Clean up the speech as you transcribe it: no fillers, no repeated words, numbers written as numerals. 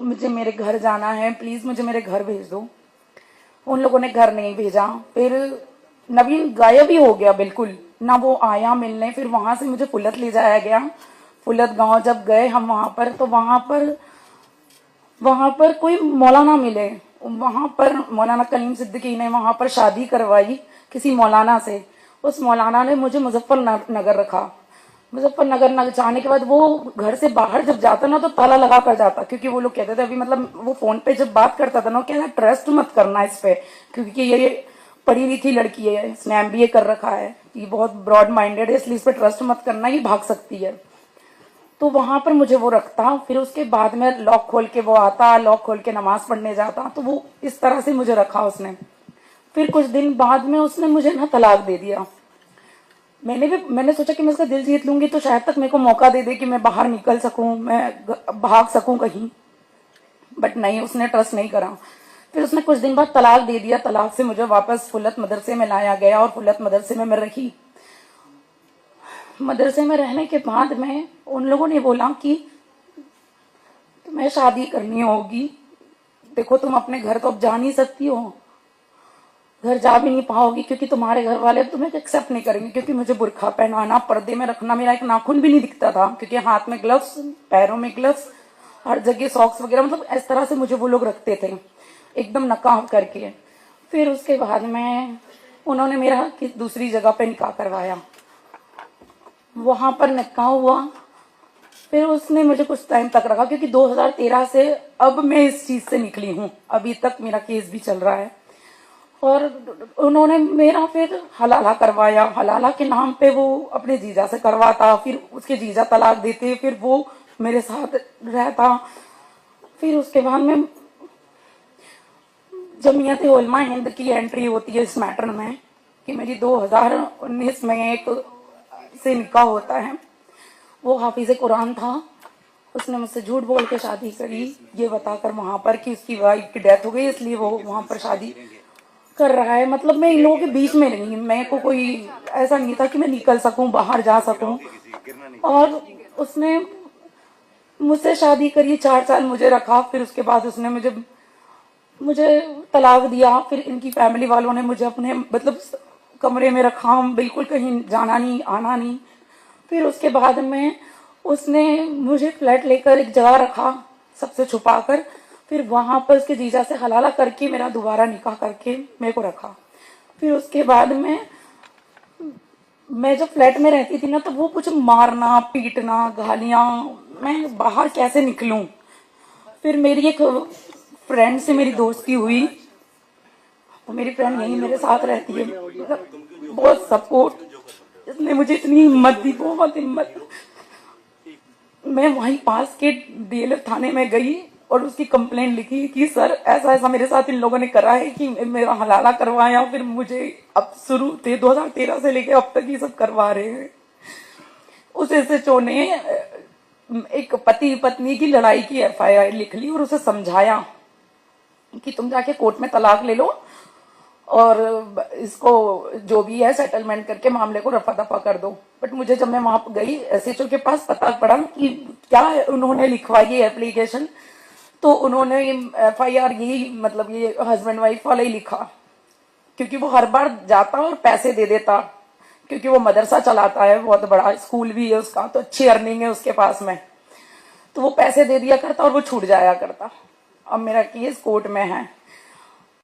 मुझे मेरे घर जाना है, प्लीज़ मुझे मेरे घर भेज दो। उन लोगों ने घर नहीं भेजा। फिर नवीन गायब ही हो गया बिल्कुल, ना वो आया मिलने। फिर वहां से मुझे फुलत ले जाया गया। फुलत गांव जब गए हम वहां पर, तो वहां पर कोई मौलाना मिले। वहां पर मौलाना कलीम सिद्दीकी ने वहां पर शादी करवाई किसी मौलाना से। उस मौलाना ने मुझे मुजफ्फरनगर रखा। मुजफ्फरनगर जाने के बाद वो घर से बाहर जब जाता ना तो ताला लगा कर जाता, क्योंकि वो लोग कहते थे, अभी मतलब वो फोन पे जब बात करता था ना, कहना ट्रस्ट मत करना इस पे, क्योंकि ये पढ़ी लिखी लड़की है, इसने एमबीए कर रखा है, ये बहुत ब्रॉड माइंडेड है, इसलिए इस पे ट्रस्ट मत करना, ये भाग सकती है। तो वहां पर मुझे वो रखता। फिर उसके बाद में लॉक खोल के वो आता, लॉक खोल के नमाज पढ़ने जाता। तो वो इस तरह से मुझे रखा उसने। फिर कुछ दिन बाद में उसने मुझे ना तलाक दे दिया। मैंने सोचा कि मैं इसका दिल जीत लूंगी तो शायद तक मेरे को मौका दे दे कि मैं बाहर निकल सकूं, मैं भाग सकूं कहीं। बट नहीं, उसने ट्रस्ट नहीं करा। फिर उसने कुछ दिन बाद तलाक दे दिया। तलाक से मुझे वापस फुलत मदरसे में लाया गया और फुलत मदरसे में मैं रही। मदरसे में रहने के बाद में उन लोगों ने बोला कि तुम्हें शादी करनी होगी, देखो तुम अपने घर तो अब जा नहीं सकती हो, घर जा भी नहीं पाओगी, क्योंकि तुम्हारे घर वाले तुम्हें एक्सेप्ट नहीं करेंगे। क्योंकि मुझे बुरखा पहनाना, पर्दे में रखना, मेरा एक नाखून भी नहीं दिखता था, क्योंकि हाथ में ग्लव्स, पैरों में ग्लव्स, हर जगह सॉक्स वगैरह, मतलब इस तरह से मुझे वो लोग रखते थे, एकदम नकाब करके। फिर उसके बाद में उन्होंने मेरा दूसरी जगह पे निकाह करवाया। वहां पर निकाह हुआ। फिर उसने मुझे कुछ टाइम तक रखा, क्योंकि 2013 से अब मैं इस चीज से निकली हूँ, अभी तक मेरा केस भी चल रहा है। और उन्होंने मेरा फिर हलाला करवाया। हलाला के नाम पे वो अपने जीजा से करवाता, फिर उसके जीजा तलाक देते, फिर वो मेरे साथ रहता। फिर उसके बाद में जमीयत उलमा हिंद की एंट्री होती है इस मैटर में कि मेरी 2019 में एक से निकाह होता है। वो हाफिज कुरान था। उसने मुझसे झूठ बोल के शादी करी, ये बताकर वहां पर कि उसकी वाइफ की डेथ हो गई, इसलिए वो वहां पर शादी कर रहा है। मतलब मैं इन लोगों के बीच में नहीं, मैं को कोई ऐसा नहीं था कि मैं निकल सकूं, बाहर जा सकूं। और उसने मुझसे शादी करी, 4 साल मुझे रखा। फिर उसके बाद उसने मुझे तलाक दिया। फिर इनकी फैमिली वालों ने मुझे अपने मतलब कमरे में रखा, बिल्कुल कहीं जाना नहीं, आना नहीं। फिर उसके बाद में उसने मुझे फ्लैट लेकर एक जगह रखा, सबसे छुपा कर। फिर वहां पर उसके जीजा से हलाला करके मेरा दोबारा निकाह करके मेरे को रखा। फिर उसके बाद में मैं जब फ्लैट में रहती थी ना, तो वो कुछ मारना, पीटना, गालियां, मैं बाहर कैसे निकलूं। फिर मेरी एक फ्रेंड से मेरी दोस्ती हुई, तो मेरी फ्रेंड यही मेरे साथ रहती है, मतलब बहुत सपोर्ट, इसने मुझे इतनी हिम्मत दी, बहुत हिम्मत। मैं वहीं पास के डीएलएफ थाने में गई और उसकी कंप्लेंट लिखी कि सर ऐसा ऐसा मेरे साथ इन लोगों ने करा है, कि मेरा हलाला करवाया, फिर मुझे अब शुरू थे 2013 से लेके अब तक ये सब करवा रहे हैं। उस एसएचओ ने एक पति पत्नी की लड़ाई की एफआईआर लिख ली और उसे समझाया कि तुम जाके कोर्ट में तलाक ले लो और इसको जो भी है सेटलमेंट करके मामले को रफा दफा कर दो। बट मुझे जब मैं वहां गई एसएचओ के पास, पता पड़ा कि क्या उन्होंने लिखवाई है एप्लीकेशन, तो उन्होंने एफआईआर यही मतलब ये हस्बैंड वाइफ वाला ही लिखा, क्योंकि वो हर बार जाता और पैसे दे देता, क्योंकि वो मदरसा चलाता है, बहुत बड़ा स्कूल भी है उसका, तो अच्छी अर्निंग है उसके पास में, तो वो पैसे दे दिया करता और वो छूट जाया करता। अब मेरा केस कोर्ट में है।